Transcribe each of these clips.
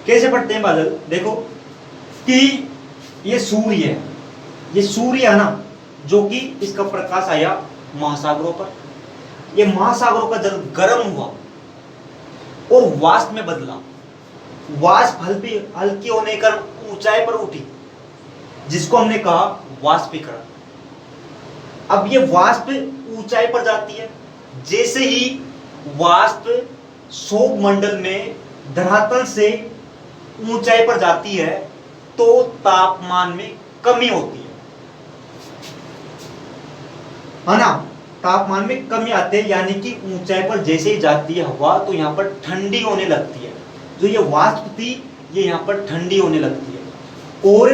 कैसे फटते हैं बादल? देखो कि ये सूर्य है, ये सूर्य है ना, जो कि इसका प्रकाश आया महासागरों पर, ये महासागरों का जल गर्म हुआ और वाष्प में बदला, वाष्प हल्की हल्की होने कर ऊंचाई पर उठी, जिसको हमने कहा वाष्पीकरण। अब ये वाष्प ऊंचाई पर जाती है, जैसे ही वाष्प सौर मंडल में धरातल से ऊंचाई पर जाती है तो तापमान में कमी होती है ना, तापमान में कमी आती है, यानी कि ऊंचाई पर जैसे ही जाती है हवा तो यहाँ पर ठंडी होने लगती है, जो ये वाष्प थी ये यहाँ पर ठंडी होने लगती है। और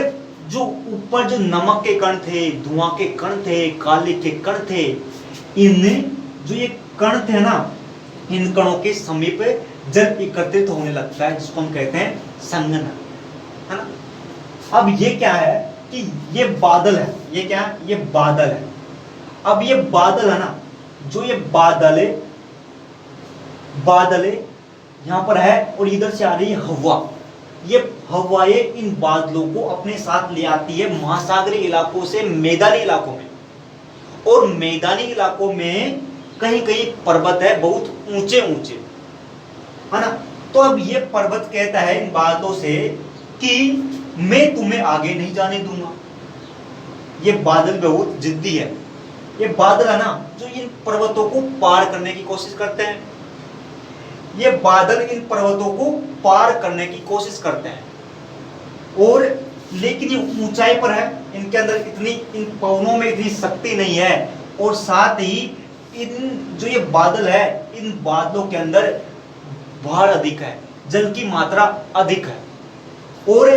जो ऊपर जो नमक के कण थे, धुआं के कण थे, काले के कण थे, इन जो ये कण थे ना, इन कणों के समीप जल एकत्रित होने लगता है, जिसको हम कहते हैं संघनन, है ना। अब ये क्या है कि ये बादल है, ये क्या है, ये बादल है। अब ये बादल है ना, जो ये बादल यहां पर है और इधर से आ रही है हवा, ये हवाएं इन बादलों को अपने साथ ले आती है महासागरीय इलाकों से मैदानी इलाकों में, और मैदानी इलाकों में कहीं कहीं पर्वत है बहुत ऊंचे ऊंचे, है ना। तो अब ये पर्वत कहता है इन बादलों से कि मैं तुम्हें आगे नहीं जाने दूंगा। ये बादल बहुत जिद्दी है, ये बादल है ना जो इन पर्वतों को पार करने की कोशिश करते हैं, ये बादल इन पर्वतों को पार करने की कोशिश करते हैं, और लेकिन ये ऊंचाई पर है, इनके अंदर इतनी, इन पवनों में इतनी शक्ति नहीं है, और साथ ही इन जो ये बादल है, इन बादलों के अंदर भार अधिक है, जल की मात्रा अधिक है, और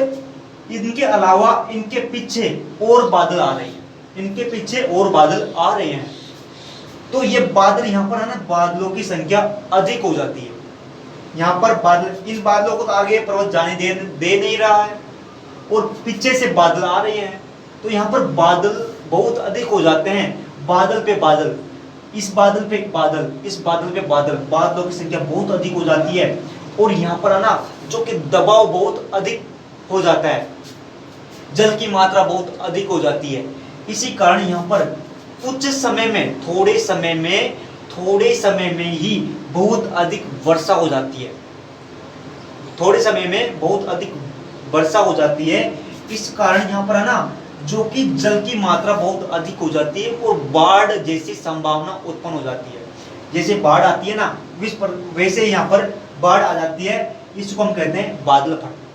इनके अलावा इनके पीछे और बादल आ रहे हैं, इनके पीछे और बादल आ रहे हैं। तो ये बादल यहाँ पर है ना, बादलों की संख्या अधिक हो जाती है यहाँ पर। बादल, इन बादलों को तो आगे पर्वत जाने दे नहीं रहा है, और पीछे से बादल आ रहे हैं, तो यहाँ पर बादल बहुत अधिक हो जाते हैं। बादल पे बादल, इस बादल पे बादल, इस बादल पे बादल, बादलों की संख्या बहुत अधिक हो जाती है, और यहाँ पर है ना जो कि दबाव बहुत अधिक हो जाता है, जल की मात्रा बहुत अधिक हो जाती है। इसी कारण यहाँ पर कुछ समय में, थोड़े समय में ही बहुत अधिक वर्षा हो जाती है, थोड़े समय में बहुत अधिक वर्षा हो जाती है। इस कारण यहाँ पर है ना जो कि जल की मात्रा बहुत अधिक हो जाती है, और बाढ़ जैसी संभावना उत्पन्न हो जाती है। जैसे बाढ़ आती है ना, वैसे यहाँ पर बाढ़ आ जाती है, इसको हम कहते हैं बादल फट।